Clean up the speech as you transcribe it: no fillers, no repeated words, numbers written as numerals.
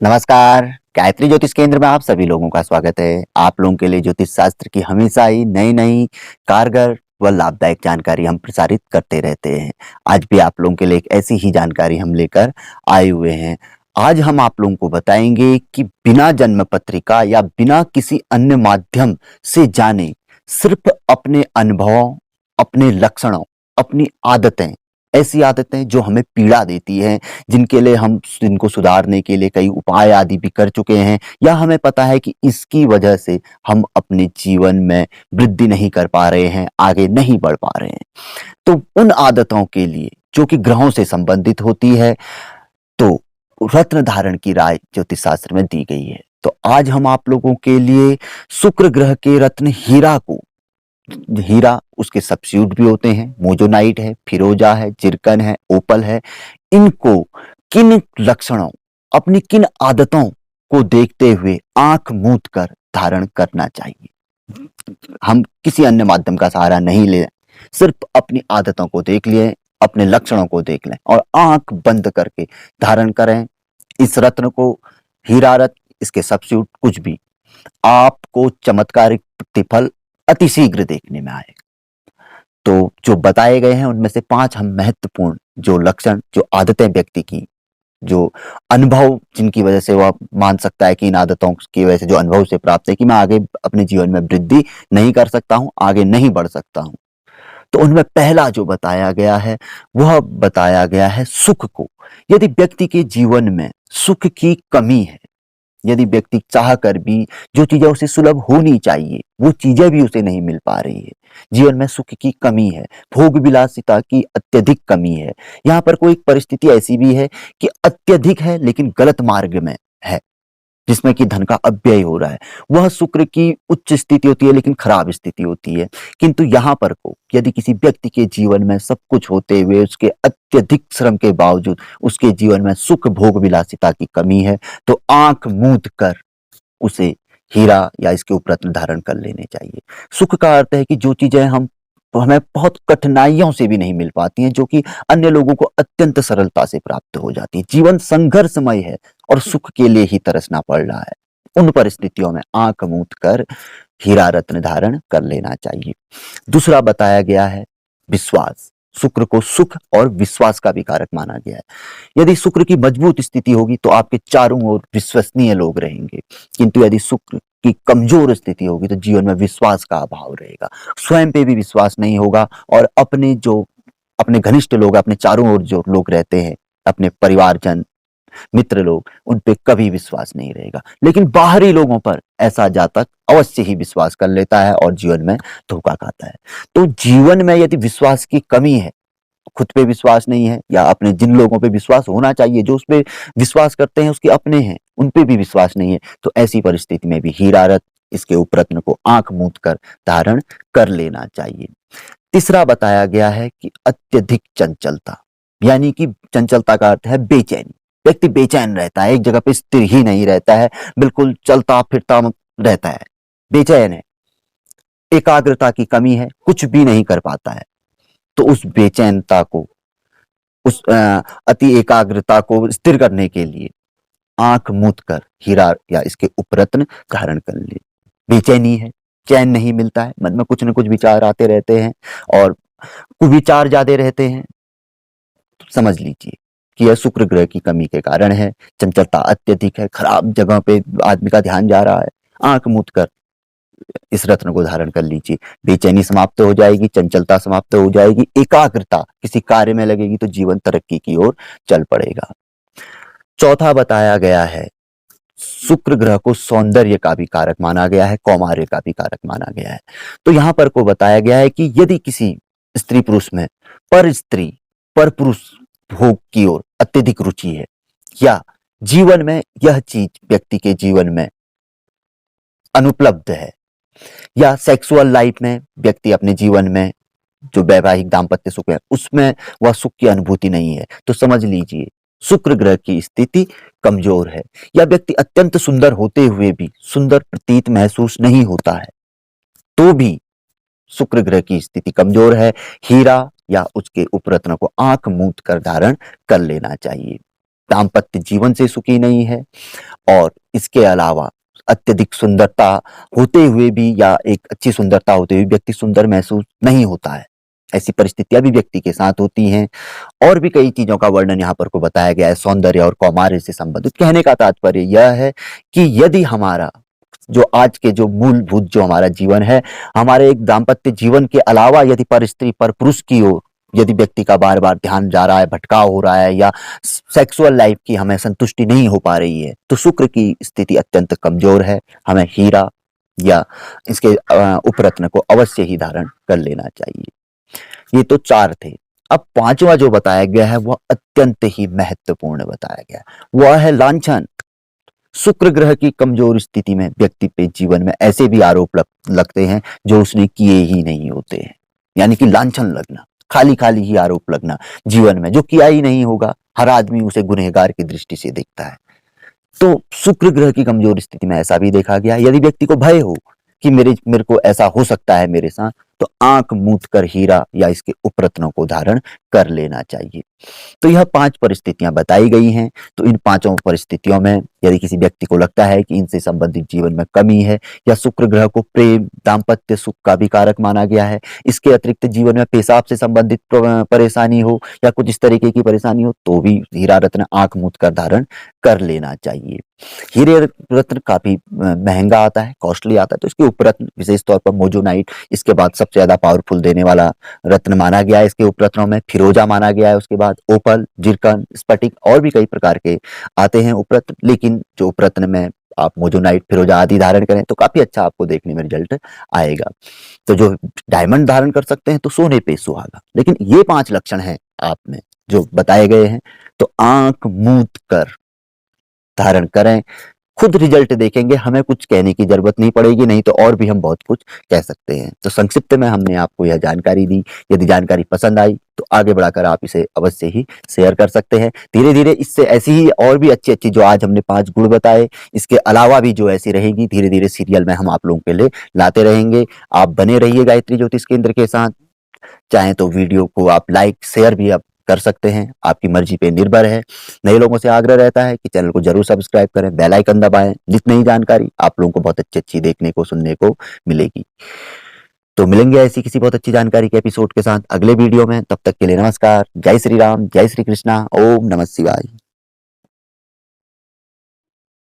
नमस्कार। गायत्री ज्योतिष केंद्र में आप सभी लोगों का स्वागत है। आप लोगों के लिए ज्योतिष शास्त्र की हमेशा ही नई नई कारगर व लाभदायक जानकारी हम प्रसारित करते रहते हैं। आज भी आप लोगों के लिए एक ऐसी ही जानकारी हम लेकर आए हुए हैं। आज हम आप लोगों को बताएंगे कि बिना जन्म पत्रिका या बिना किसी अन्य माध्यम से जाने सिर्फ अपने अनुभवों, अपने लक्षणों, अपनी आदतें, ऐसी आदतें जो हमें पीड़ा देती हैं, जिनके लिए हम इनको सुधारने के लिए कई उपाय आदि भी कर चुके हैं, या हमें पता है कि इसकी वजह से हम अपने जीवन में वृद्धि नहीं कर पा रहे हैं, आगे नहीं बढ़ पा रहे हैं। तो उन आदतों के लिए जो कि ग्रहों से संबंधित होती है, तो रत्न धारण की राय ज्योतिष शास्त्र में दी गई है। तो आज हम आप लोगों के लिए शुक्र ग्रह के रत्न हीरा को, हीरा उसके सब्स्टिट्यूट भी होते हैं, मोजोनाइट है, फिरोजा है, जिरकन है, ओपल है, इनको किन लक्षणों, अपनी किन आदतों को देखते हुए आंख मूंद कर धारण करना चाहिए। हम किसी अन्य माध्यम का सहारा नहीं ले, सिर्फ अपनी आदतों को देख लिए, अपने लक्षणों को देख लें और आंख बंद करके धारण करें इस रत्न को। हीरा रत्न, इसके सब्स्टिट्यूट कुछ भी, आपको चमत्कारिक प्रतिफल अतिशीघ्र देखने में आएगा। तो जो बताए गए हैं उनमें से 5 हम महत्वपूर्ण जो लक्षण, जो आदतें व्यक्ति की, जो अनुभव जिनकी वजह से वह मान सकता है कि इन आदतों की वजह से जो अनुभव से प्राप्त है कि मैं आगे अपने जीवन में वृद्धि नहीं कर सकता हूं, आगे नहीं बढ़ सकता हूं। तो उनमें पहला जो बताया गया है, वह बताया गया है सुख को। यदि व्यक्ति के जीवन में सुख की कमी है, यदि व्यक्ति चाह कर भी जो चीजें उसे सुलभ होनी चाहिए वो चीजें भी उसे नहीं मिल पा रही है, जीवन में सुख की कमी है, भोग विलासिता की अत्यधिक कमी है, यहाँ पर कोई परिस्थिति ऐसी भी है कि अत्यधिक है लेकिन गलत मार्ग में है, जिसमें कि धन का अपव्यय हो रहा है, वह शुक्र की उच्च स्थिति होती है लेकिन खराब स्थिति होती है। किंतु यहाँ पर को यदि किसी व्यक्ति के जीवन में सब कुछ होते हुए उसके अत्यधिक श्रम के बावजूद उसके जीवन में सुख भोग विलासिता की कमी है, तो आंख मूंद कर उसे हीरा या इसके ऊपर रत्न धारण कर लेने चाहिए। सुख का अर्थ है कि जो चीजें हमें बहुत कठिनाइयों से भी नहीं मिल पाती हैं, जो कि अन्य लोगों को अत्यंत सरलता से प्राप्त हो जाती है। जीवन संघर्षमय है और सुख के लिए ही तरसना पड़ रहा है, उन परिस्थितियों में आंख मूंद कर हीरा रत्न धारण कर लेना चाहिए। दूसरा बताया गया है विश्वास। शुक्र को सुख और विश्वास का भी कारक माना गया है। यदि शुक्र की मजबूत स्थिति होगी तो आपके चारों ओर विश्वसनीय लोग रहेंगे, किंतु यदि शुक्र की कमजोर स्थिति होगी तो जीवन में विश्वास का अभाव रहेगा, स्वयं पे भी विश्वास नहीं होगा और अपने घनिष्ठ लोग, अपने चारों ओर जो लोग रहते हैं, अपने परिवारजन, मित्र लोग, उन पे कभी विश्वास नहीं रहेगा। लेकिन बाहरी लोगों पर ऐसा जातक अवश्य ही विश्वास कर लेता है और जीवन में धोखा खाता है। तो जीवन में यदि विश्वास की कमी है, खुद पे विश्वास नहीं है, या अपने जिन लोगों पे विश्वास होना चाहिए, जो उस पे विश्वास करते हैं उसके अपने हैं, उन पे भी विश्वास नहीं है, तो ऐसी परिस्थिति में भी हीरा रत्न, इसके उपरत्न को आंख मूंद कर धारण कर लेना चाहिए। तीसरा बताया गया है कि अत्यधिक चंचलता, यानी कि चंचलता का अर्थ है बेचैनी। व्यक्ति बेचैन रहता है, एक जगह पे स्थिर ही नहीं रहता है, बिल्कुल चलता फिरता रहता है, बेचैन है, एकाग्रता की कमी है, कुछ भी नहीं कर पाता है। तो उस बेचैनता को, उस अति एकाग्रता को स्थिर करने के लिए आंख मूंद कर हीरा या इसके उपरत्न धारण कर ले। बेचैनी है, चैन नहीं मिलता है, मन में कुछ न कुछ विचार आते रहते हैं और कुविचार ज्यादा रहते हैं, तो समझ लीजिए कि यह शुक्र ग्रह की कमी के कारण है। चंचलता अत्यधिक है, खराब जगह पे आदमी का ध्यान जा रहा है, आंख मूंद कर इस रत्न को धारण कर लीजिए। बेचैनी समाप्त हो जाएगी, चंचलता समाप्त हो जाएगी, एकाग्रता किसी कार्य में लगेगी तो जीवन तरक्की की ओर चल पड़ेगा। चौथा बताया गया है, शुक्र ग्रह को सौंदर्य का भी कारक माना गया है, कौमार्य का भी कारक माना गया है। तो यहां पर को बताया गया है कि यदि किसी स्त्री पुरुष में पर स्त्री पर पुरुष भोग की ओर अत्यधिक रुचि है, या जीवन में यह चीज व्यक्ति के जीवन में अनुपलब्ध है, या सेक्सुअल लाइफ में व्यक्ति अपने जीवन में जो वैवाहिक दाम्पत्य सुख है उसमें वह सुख की अनुभूति नहीं है, तो समझ लीजिए शुक्र ग्रह की स्थिति कमजोर है। या व्यक्ति अत्यंत सुंदर होते हुए भी सुंदर प्रतीत महसूस नहीं होता है, तो भी शुक्र ग्रह की स्थिति कमजोर है। हीरा या उसके उपरत्न को आंख मूंद कर धारण कर लेना चाहिए। दाम्पत्य जीवन से सुखी नहीं है और इसके अलावा अत्यधिक सुंदरता होते हुए भी या एक अच्छी सुंदरता होते हुए व्यक्ति सुंदर महसूस नहीं होता है। ऐसी परिस्थितियां भी व्यक्ति के साथ होती हैं और भी कई चीजों का वर्णन यहाँ पर को बताया गया है सौंदर्य और कौमार्य से संबंधित। कहने का तात्पर्य यह है कि यदि हमारा जो आज के जो मूलभूत जो हमारा जीवन है, हमारे एक दाम्पत्य जीवन के अलावा यदि पर स्त्री पर पुरुष की ओर यदि व्यक्ति का बार बार ध्यान जा रहा है, भटकाव हो रहा है या सेक्सुअल लाइफ की हमें संतुष्टि नहीं हो पा रही है, तो शुक्र की स्थिति अत्यंत कमजोर है। हमें हीरा या इसके उपरत्न को अवश्य ही धारण कर लेना चाहिए। ये तो 4 थे। अब 5वां जो बताया गया है वह अत्यंत ही महत्वपूर्ण बताया गया है, वह है लांछन। शुक्र ग्रह की कमजोर स्थिति में व्यक्ति पे जीवन में ऐसे भी आरोप लगते हैं जो उसने किए ही नहीं होते हैं, यानी कि लांछन लगना, खाली खाली ही आरोप लगना जीवन में, जो किया ही नहीं होगा। हर आदमी उसे गुनहगार की दृष्टि से देखता है। तो शुक्र ग्रह की कमजोर स्थिति में ऐसा भी देखा गया। यदि व्यक्ति को भय हो कि मेरे को ऐसा हो सकता है मेरे साथ, तो आंख मूंद कर हीरा या इसके उपरत्नों को धारण कर लेना चाहिए। तो यह 5 परिस्थितियां बताई गई हैं। तो इन 5 परिस्थितियों में यदि किसी व्यक्ति को लगता है कि इनसे संबंधित जीवन में कमी है या शुक्र ग्रह को प्रेम, दाम्पत्य सुख का भी कारक माना गया है, इसके अतिरिक्त जीवन में पेशाब से संबंधित परेशानी हो या कुछ इस तरीके की परेशानी हो, तो भी हीरा रत्न आंख मूंद कर धारण कर लेना चाहिए। हीरे रत्न काफी महंगा आता है, कॉस्टली आता है, तो इसके उपरत्न विशेष तौर पर मोजोनाइट इसके बाद सबसे ज्यादा पावरफुल देने वाला रत्न माना गया है। इसके उपरत्नों में फिरोजा माना गया है, उसके बाद ओपल, जिरकन, स्फटिक और भी कई प्रकार के आते हैं उपरत्न। लेकिन जो उपरत्न में आप मोजोनाइट, फिरोजा आदि धारण करें तो काफी अच्छा आपको देखने में रिजल्ट आएगा। तो जो डायमंड धारण कर सकते हैं तो सोने पे सुहागा। लेकिन ये 5 लक्षण हैं आप में जो बताए गए हैं, तो आंख मूंद कर धारण करें, खुद रिजल्ट देखेंगे, हमें कुछ कहने की जरूरत नहीं पड़ेगी। नहीं तो और भी हम बहुत कुछ कह सकते हैं। तो संक्षिप्त में हमने आपको यह जानकारी दी। यदि जानकारी पसंद आई तो आगे बढ़ाकर आप इसे अवश्य ही शेयर कर सकते हैं। धीरे धीरे इससे ऐसी ही और भी अच्छी अच्छी जो आज हमने 5 गुण बताए, इसके अलावा भी जो ऐसी रहेगी, धीरे धीरे सीरियल में हम आप लोगों के लिए लाते रहेंगे। आप बने रहिए गायत्री ज्योतिष केंद्र के साथ। चाहे तो वीडियो को आप लाइक शेयर भी आप कर सकते हैं, आपकी मर्जी पे निर्भर है। नए लोगों से आग्रह रहता है कि चैनल को जरूर सब्सक्राइब करें, बेल आइकन दबाएं। नित नई जानकारी आप लोगों को बहुत अच्छी अच्छी देखने को सुनने को मिलेगी। तो मिलेंगे ऐसी किसी बहुत अच्छी जानकारी के एपिसोड के साथ अगले वीडियो में। तब तक के लिए नमस्कार। जय श्री राम, जय श्री कृष्णा, ओम नमः शिवाय।